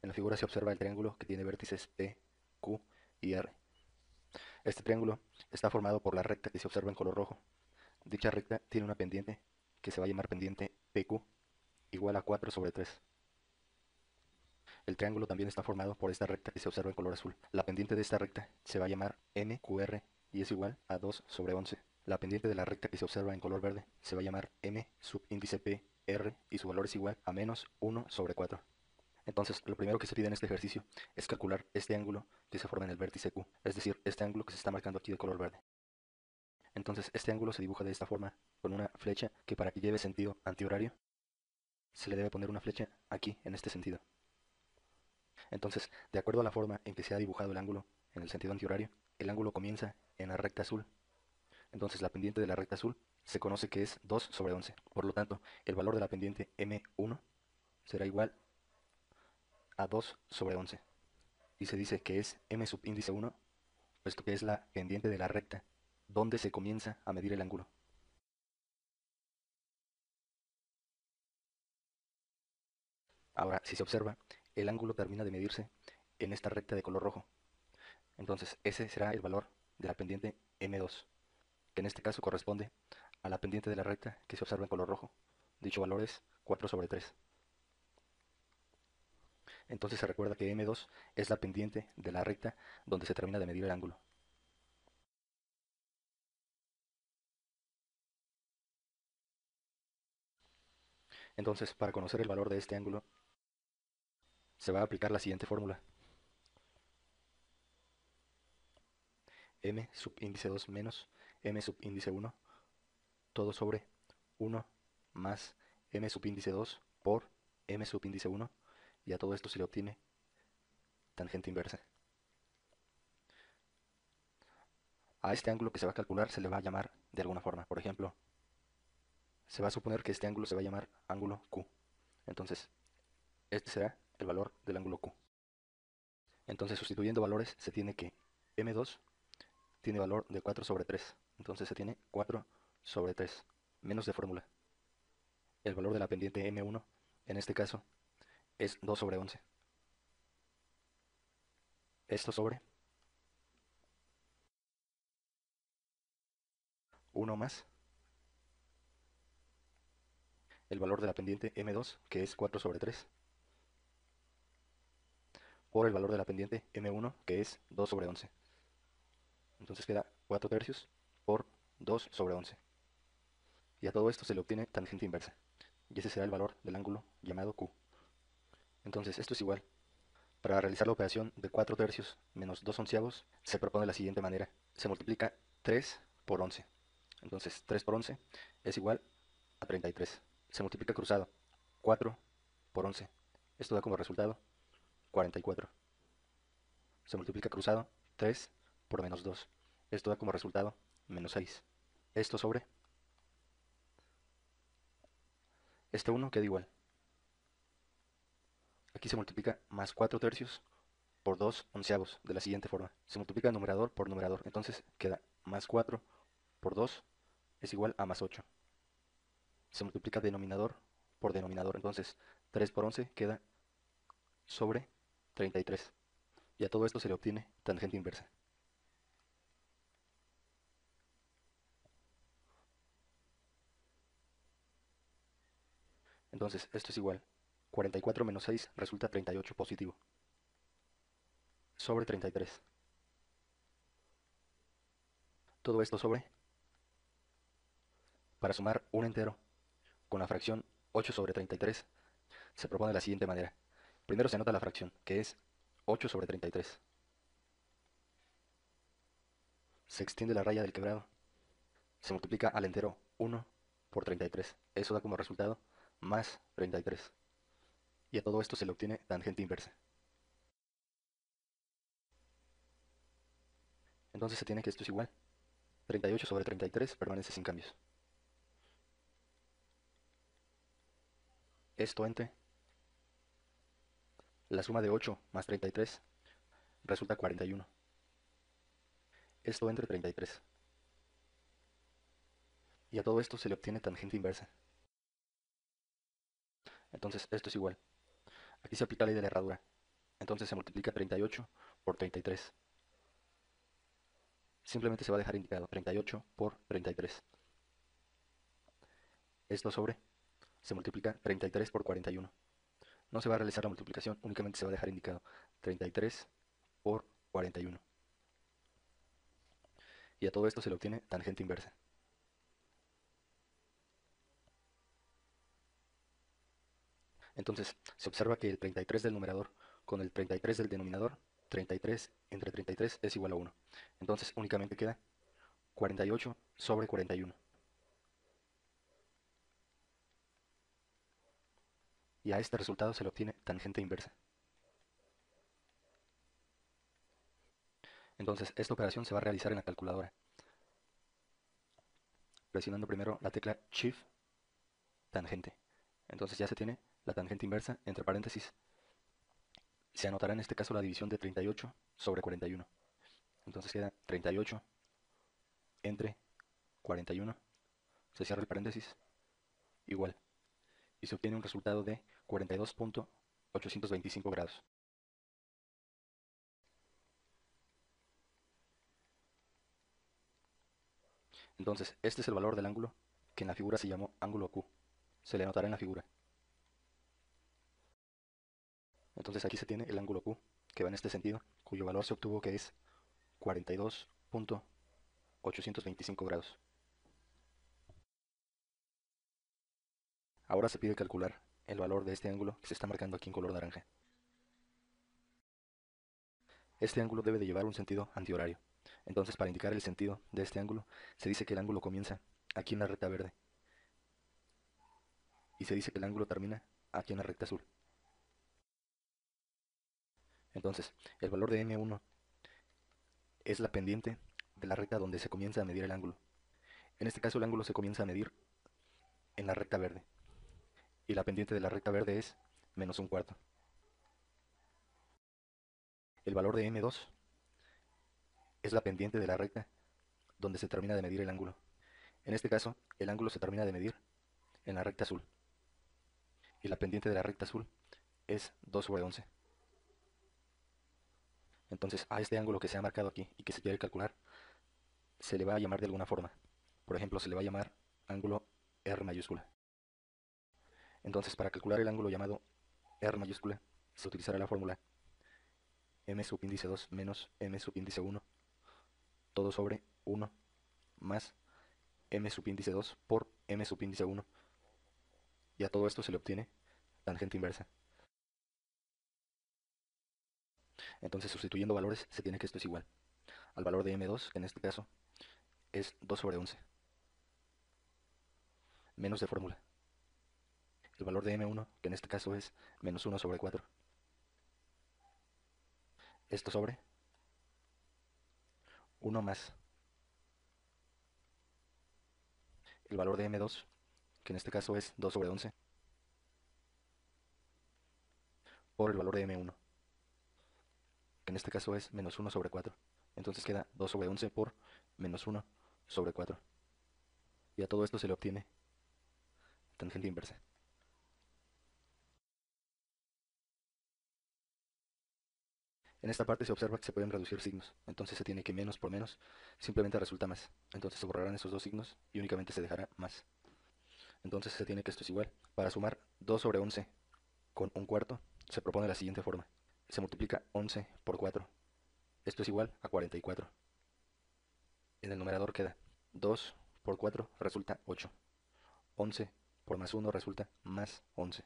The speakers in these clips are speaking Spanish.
En la figura se observa el triángulo que tiene vértices P, Q y R. Este triángulo está formado por la recta que se observa en color rojo. Dicha recta tiene una pendiente que se va a llamar pendiente PQ igual a 4 sobre 3. El triángulo también está formado por esta recta que se observa en color azul. La pendiente de esta recta se va a llamar MQR y es igual a 2 sobre 11. La pendiente de la recta que se observa en color verde se va a llamar M subíndice PR y su valor es igual a menos 1 sobre 4. Entonces, lo primero que se pide en este ejercicio es calcular este ángulo que se forma en el vértice Q, es decir, este ángulo que se está marcando aquí de color verde. Entonces, este ángulo se dibuja de esta forma, con una flecha que para que lleve sentido antihorario, se le debe poner una flecha aquí, en este sentido. Entonces, de acuerdo a la forma en que se ha dibujado el ángulo en el sentido antihorario, el ángulo comienza en la recta azul. Entonces, la pendiente de la recta azul se conoce que es 2 sobre 11. Por lo tanto, el valor de la pendiente M1 será igual a 2 sobre 11. Y se dice que es M subíndice 1, puesto que es la pendiente de la recta donde se comienza a medir el ángulo. Ahora, si se observa, el ángulo termina de medirse en esta recta de color rojo. Entonces, ese será el valor de la pendiente M2, que en este caso corresponde a la pendiente de la recta que se observa en color rojo. Dicho valor es 4 sobre 3. Entonces se recuerda que M2 es la pendiente de la recta donde se termina de medir el ángulo. Entonces, para conocer el valor de este ángulo, se va a aplicar la siguiente fórmula. M subíndice 2 menos M subíndice 1, todo sobre 1 más M subíndice 2 por M subíndice 1, y a todo esto se le obtiene tangente inversa. A este ángulo que se va a calcular se le va a llamar de alguna forma. Por ejemplo, se va a suponer que este ángulo se va a llamar ángulo Q. Entonces, este será el valor del ángulo Q. Entonces, sustituyendo valores, se tiene que M2 tiene valor de 4 sobre 3. Entonces se tiene 4 sobre 3, menos de fórmula. El valor de la pendiente M1, en este caso, es 2 sobre 11. Esto sobre 1 más el valor de la pendiente M2, que es 4 sobre 3, por el valor de la pendiente M1, que es 2 sobre 11. Entonces queda 4 tercios por 2 sobre 11. Y a todo esto se le obtiene tangente inversa. Y ese será el valor del ángulo llamado Q. Entonces esto es igual. Para realizar la operación de 4 tercios menos 2 onceavos, se propone de la siguiente manera. Se multiplica 3 por 11. Entonces 3 por 11 es igual a 33. Se multiplica cruzado. 4 por 11. Esto da como resultado 44. Se multiplica cruzado 3 por menos 2. Esto da como resultado menos 6. Esto sobre este 1 queda igual. Aquí se multiplica más 4 tercios por 2 onceavos de la siguiente forma. Se multiplica numerador por numerador. Entonces queda más 4 por 2 es igual a más 8. Se multiplica denominador por denominador. Entonces 3 por 11 queda sobre 33. Y a todo esto se le obtiene tangente inversa. Entonces esto es igual. 44 menos 6 resulta 38 positivo. Sobre 33. Todo esto sobre, para sumar un entero con la fracción 8 sobre 33, se propone de la siguiente manera. Primero se anota la fracción, que es 8 sobre 33. Se extiende la raya del quebrado. Se multiplica al entero 1 por 33. Eso da como resultado más 33. Y a todo esto se le obtiene tangente inversa. Entonces se tiene que esto es igual. 38 sobre 33 permanece sin cambios. Esto entre la suma de 8 más 33 resulta 41. Esto entre 33. Y a todo esto se le obtiene tangente inversa. Entonces esto es igual. Aquí se aplica la ley de la herradura. Entonces se multiplica 38 por 33. Simplemente se va a dejar indicado 38 por 33. Esto sobre se multiplica 33 por 41. No se va a realizar la multiplicación, únicamente se va a dejar indicado 33 por 41. Y a todo esto se le obtiene tangente inversa. Entonces, se observa que el 33 del numerador con el 33 del denominador, 33 entre 33 es igual a 1. Entonces, únicamente queda 48 sobre 41. Y a este resultado se le obtiene tangente inversa. Entonces, esta operación se va a realizar en la calculadora, presionando primero la tecla Shift, tangente. Entonces ya se tiene la tangente inversa, entre paréntesis. Se anotará en este caso la división de 38 sobre 41. Entonces queda 38 entre 41, se cierra el paréntesis, igual. Y se obtiene un resultado de 42.825 grados. Entonces, este es el valor del ángulo que en la figura se llamó ángulo Q. Se le anotará en la figura. Entonces aquí se tiene el ángulo Q, que va en este sentido, cuyo valor se obtuvo que es 42.825 grados. Ahora se pide calcular el valor de este ángulo que se está marcando aquí en color naranja. Este ángulo debe de llevar un sentido antihorario. Entonces, para indicar el sentido de este ángulo, se dice que el ángulo comienza aquí en la recta verde y se dice que el ángulo termina aquí en la recta azul. Entonces, el valor de M1 es la pendiente de la recta donde se comienza a medir el ángulo. En este caso, el ángulo se comienza a medir en la recta verde y la pendiente de la recta verde es menos un cuarto. El valor de M2 es la pendiente de la recta donde se termina de medir el ángulo. En este caso, el ángulo se termina de medir en la recta azul y la pendiente de la recta azul es 2 sobre 11. Entonces, a este ángulo que se ha marcado aquí y que se quiere calcular, se le va a llamar de alguna forma. Por ejemplo, se le va a llamar ángulo R mayúscula. Entonces, para calcular el ángulo llamado R mayúscula, se utilizará la fórmula m subíndice 2 menos m subíndice 1, todo sobre 1 más m subíndice 2 por m subíndice 1. Y a todo esto se le obtiene tangente inversa. Entonces, sustituyendo valores, se tiene que esto es igual al valor de m2, que en este caso es 2 sobre 11, menos de fórmula. El valor de m1, que en este caso es menos 1 sobre 4. Esto sobre 1 más el valor de m2, que en este caso es 2 sobre 11, por el valor de m1, que en este caso es menos 1 sobre 4. Entonces queda 2 sobre 11 por menos 1 sobre 4. Y a todo esto se le obtiene tangente inversa. En esta parte se observa que se pueden reducir signos, entonces se tiene que menos por menos simplemente resulta más. Entonces se borrarán esos dos signos y únicamente se dejará más. Entonces se tiene que esto es igual. Para sumar 2 sobre 11 con un cuarto, se propone la siguiente forma. Se multiplica 11 por 4. Esto es igual a 44. En el numerador queda 2 por 4 resulta 8. 11 por más 1 resulta más 11.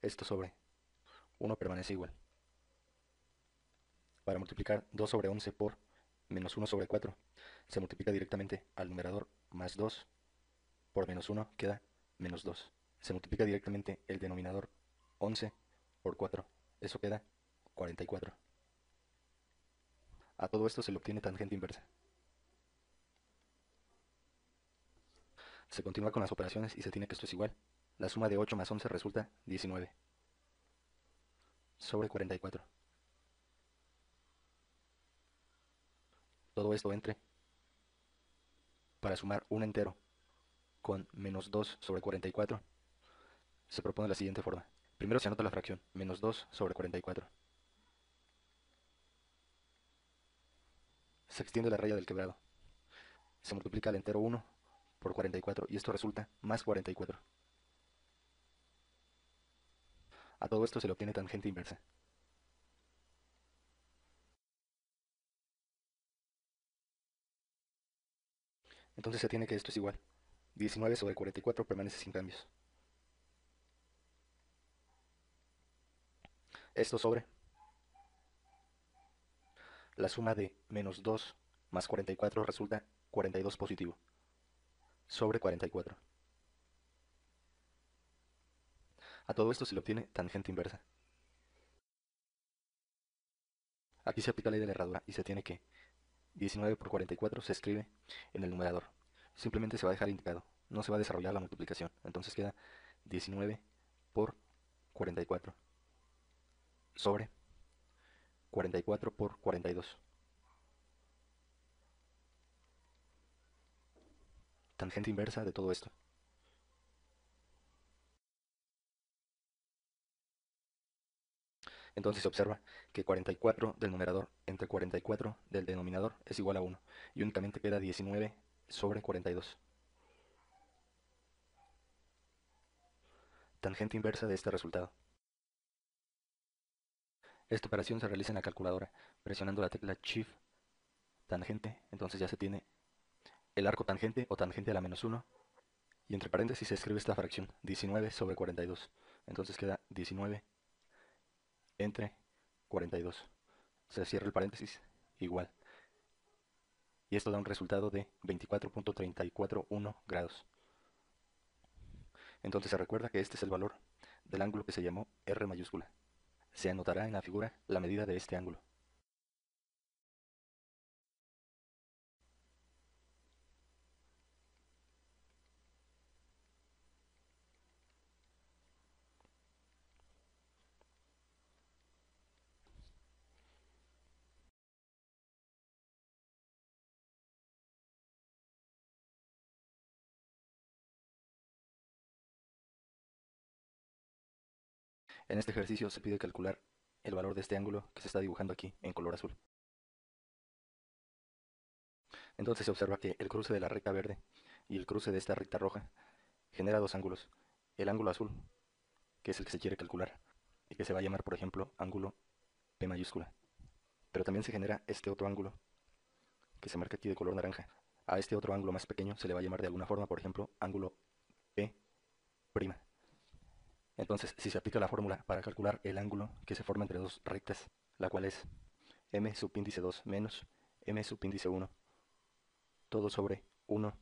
Esto sobre 1 permanece igual. Para multiplicar 2 sobre 11 por menos 1 sobre 4, se multiplica directamente al numerador más 2 por menos 1 queda menos 2. Se multiplica directamente el denominador 11 por 4. Eso queda 44. A todo esto se le obtiene tangente inversa. Se continúa con las operaciones y se tiene que esto es igual. La suma de 8 más 11 resulta 19 sobre 44. Todo esto entre para sumar un entero con menos 2 sobre 44. Se propone la siguiente forma. Primero se anota la fracción, menos 2 sobre 44. se extiende la raya del quebrado. Se multiplica el entero 1 por 44 y esto resulta más 44. A todo esto se le obtiene tangente inversa. Entonces se tiene que esto es igual. 19 sobre 44 permanece sin cambios. Esto sobre la suma de menos 2 más 44 resulta 42 positivo. Sobre 44. A todo esto se le obtiene tangente inversa. Aquí se aplica la ley de la herradura y se tiene que 19 por 44 se escribe en el numerador. Simplemente se va a dejar indicado. No se va a desarrollar la multiplicación. Entonces queda 19 por 44 sobre 44 por 42. Tangente inversa de todo esto. Entonces se observa que 44 del numerador entre 44 del denominador es igual a 1 y únicamente queda 19 sobre 42. Tangente inversa de este resultado. Esta operación se realiza en la calculadora presionando la tecla Shift tangente, entonces ya se tiene el arco tangente o tangente a la menos 1 y entre paréntesis se escribe esta fracción 19 sobre 42. Entonces queda 19 entre 42. Se cierra el paréntesis igual. Y esto da un resultado de 24.341 grados. Entonces se recuerda que este es el valor del ángulo que se llamó R mayúscula. Se anotará en la figura la medida de este ángulo. En este ejercicio se pide calcular el valor de este ángulo que se está dibujando aquí en color azul. Entonces se observa que el cruce de la recta verde y el cruce de esta recta roja genera dos ángulos. El ángulo azul, que es el que se quiere calcular, y que se va a llamar, por ejemplo, ángulo P mayúscula. Pero también se genera este otro ángulo, que se marca aquí de color naranja. A este otro ángulo más pequeño se le va a llamar de alguna forma, por ejemplo, ángulo P'. Entonces, si se aplica la fórmula para calcular el ángulo que se forma entre dos rectas, la cual es m subíndice 2 menos m subíndice 1, todo sobre 1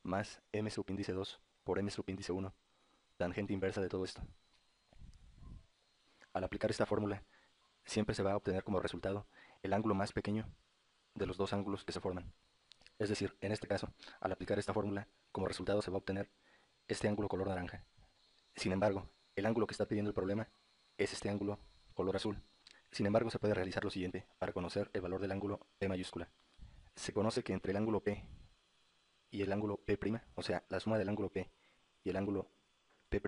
más m subíndice 2 por m subíndice 1, tangente inversa de todo esto. Al aplicar esta fórmula, siempre se va a obtener como resultado el ángulo más pequeño de los dos ángulos que se forman. Es decir, en este caso, al aplicar esta fórmula, como resultado se va a obtener este ángulo color naranja. Sin embargo, el ángulo que está pidiendo el problema es este ángulo color azul. Sin embargo, se puede realizar lo siguiente para conocer el valor del ángulo P mayúscula. Se conoce que entre el ángulo P y el ángulo P', o sea, la suma del ángulo P y el ángulo P',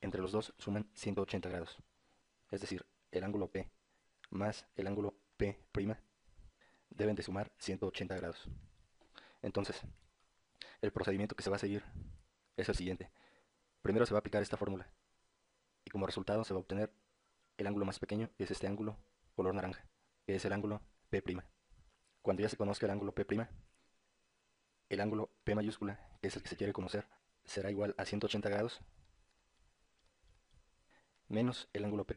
entre los dos suman 180 grados. Es decir, el ángulo P más el ángulo P' deben de sumar 180 grados. Entonces, el procedimiento que se va a seguir es el siguiente. Primero se va a aplicar esta fórmula y como resultado se va a obtener el ángulo más pequeño, que es este ángulo color naranja, que es el ángulo P'. Cuando ya se conozca el ángulo P', el ángulo P mayúscula, que es el que se quiere conocer, será igual a 180 grados menos el ángulo P'.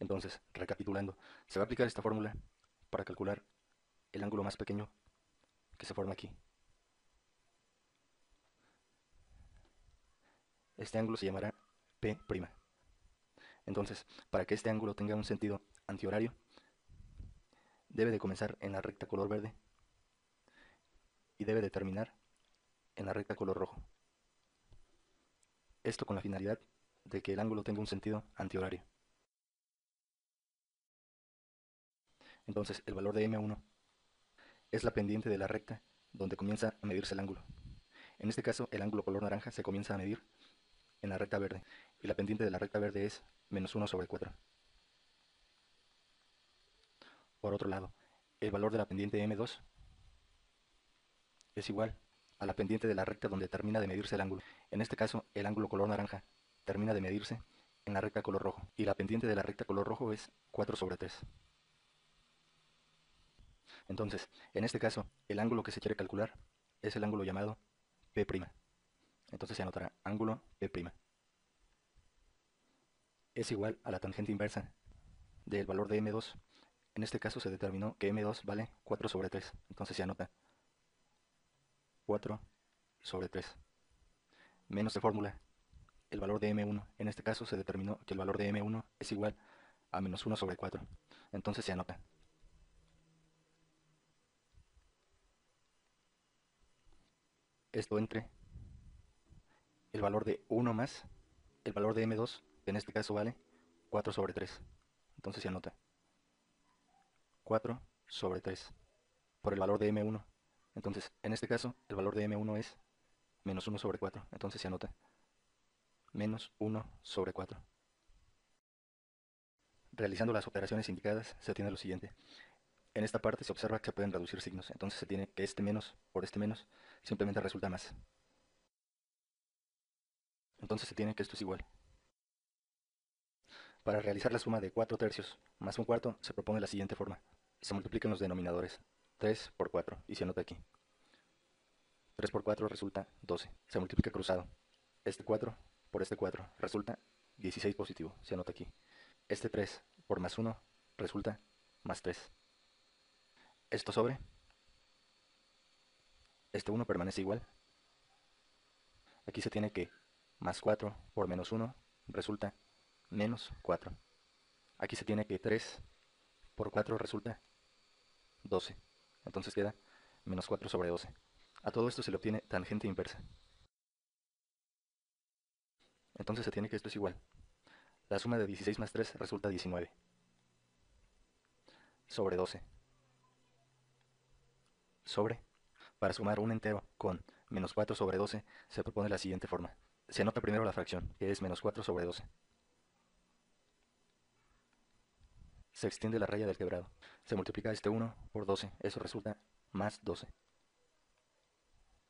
Entonces, recapitulando, se va a aplicar esta fórmula para calcular el ángulo más pequeño que se forma aquí. Este ángulo se llamará P'. Entonces, para que este ángulo tenga un sentido antihorario, debe de comenzar en la recta color verde y debe de terminar en la recta color rojo. Esto con la finalidad de que el ángulo tenga un sentido antihorario. Entonces, el valor de M1 es la pendiente de la recta donde comienza a medirse el ángulo. En este caso, el ángulo color naranja se comienza a medir en la recta verde y la pendiente de la recta verde es menos 1 sobre 4. Por otro lado, el valor de la pendiente M2 es igual a la pendiente de la recta donde termina de medirse el ángulo. En este caso, el ángulo color naranja termina de medirse en la recta color rojo, y la pendiente de la recta color rojo es 4/3. Entonces, en este caso, el ángulo que se quiere calcular es el ángulo llamado P'. Entonces se anotará ángulo P'. Es igual a la tangente inversa del valor de M2. En este caso se determinó que M2 vale 4/3. Entonces se anota 4/3. Menos de fórmula el valor de M1. En este caso se determinó que el valor de M1 es igual a menos 1/4. Entonces se anota esto entre el valor de 1 más el valor de M2, que en este caso vale 4/3. Entonces se anota 4/3 por el valor de M1. Entonces, en este caso, el valor de M1 es menos 1/4. Entonces se anota menos 1/4. Realizando las operaciones indicadas, se obtiene lo siguiente. En esta parte se observa que se pueden reducir signos. Entonces se tiene que este menos por este menos simplemente resulta más. Entonces se tiene que esto es igual. Para realizar la suma de 4/3 más 1/4 se propone la siguiente forma. Se multiplican los denominadores. 3 por 4 y se anota aquí. 3 por 4 resulta 12. Se multiplica cruzado. Este 4 por este 4 resulta 16 positivo. Se anota aquí. Este 3 por más 1 resulta más 3. Esto sobre. Este 1 permanece igual. Aquí se tiene que más 4 por menos 1 resulta menos 4. Aquí se tiene que 3 por 4 resulta 12. Entonces queda menos 4/12. A todo esto se le obtiene tangente inversa. Entonces se tiene que esto es igual. La suma de 16 más 3 resulta 19. Sobre 12. Sobre. Para sumar un entero con menos 4/12 se propone la siguiente forma. Se anota primero la fracción, que es menos 4/12. Se extiende la raya del quebrado. Se multiplica este 1 por 12. Eso resulta más 12.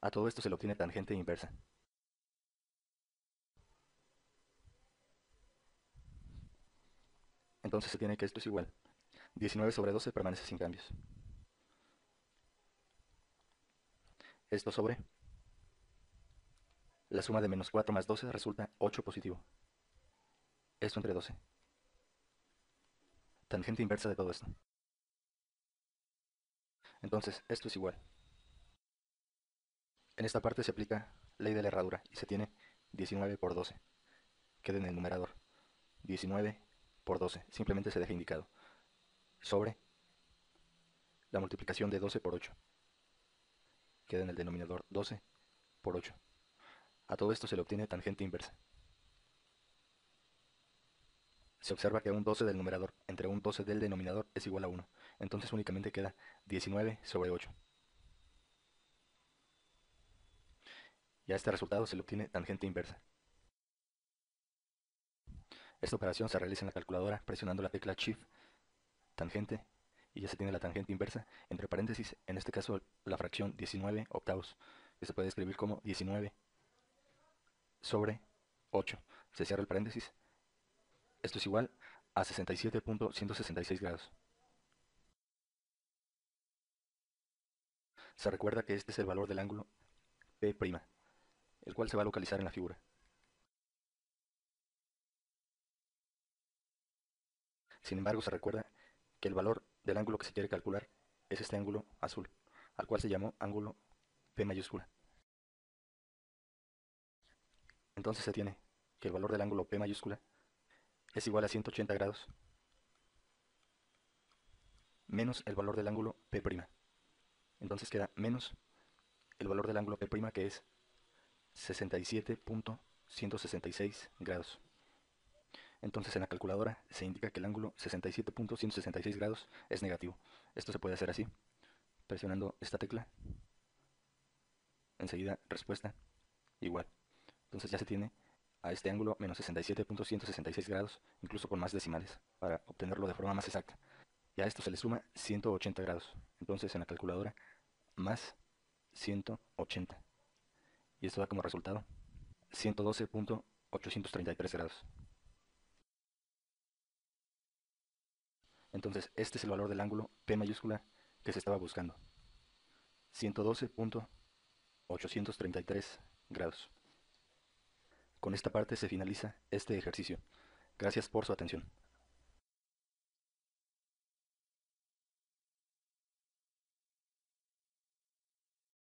A todo esto se le obtiene tangente inversa. Entonces se tiene que esto es igual. 19/12 permanece sin cambios. Esto sobre. La suma de menos 4 más 12 resulta 8 positivo. Esto entre 12. Tangente inversa de todo esto. Entonces, esto es igual. En esta parte se aplica ley de la herradura y se tiene 19 por 12. Queda en el numerador. 19 por 12. Simplemente se deja indicado. Sobre la multiplicación de 12 por 8. Queda en el denominador 12 por 8. A todo esto se le obtiene tangente inversa. Se observa que un 12 del numerador entre un 12 del denominador es igual a 1. Entonces únicamente queda 19 sobre 8. Y a este resultado se le obtiene tangente inversa. Esta operación se realiza en la calculadora presionando la tecla Shift, tangente, y ya se tiene la tangente inversa, entre paréntesis, en este caso la fracción 19 octavos, que se puede escribir como 19 sobre 8. Se cierra el paréntesis. Esto es igual a 67.166 grados. Se recuerda que este es el valor del ángulo P', el cual se va a localizar en la figura. Sin embargo, se recuerda que el valor del ángulo que se quiere calcular es este ángulo azul, al cual se llamó ángulo P mayúscula. Entonces se tiene que el valor del ángulo P mayúscula es igual a 180 grados menos el valor del ángulo P'. Entonces queda menos el valor del ángulo P', que es 67.166 grados. Entonces en la calculadora se indica que el ángulo 67.166 grados es negativo. Esto se puede hacer así, presionando esta tecla. Enseguida respuesta igual. Entonces ya se tiene a este ángulo menos 67.166 grados, incluso con más decimales, para obtenerlo de forma más exacta. Y a esto se le suma 180 grados. Entonces en la calculadora, más 180. Y esto da como resultado 112.833 grados. Entonces este es el valor del ángulo P mayúscula que se estaba buscando. 112.833 grados. Con esta parte se finaliza este ejercicio. Gracias por su atención.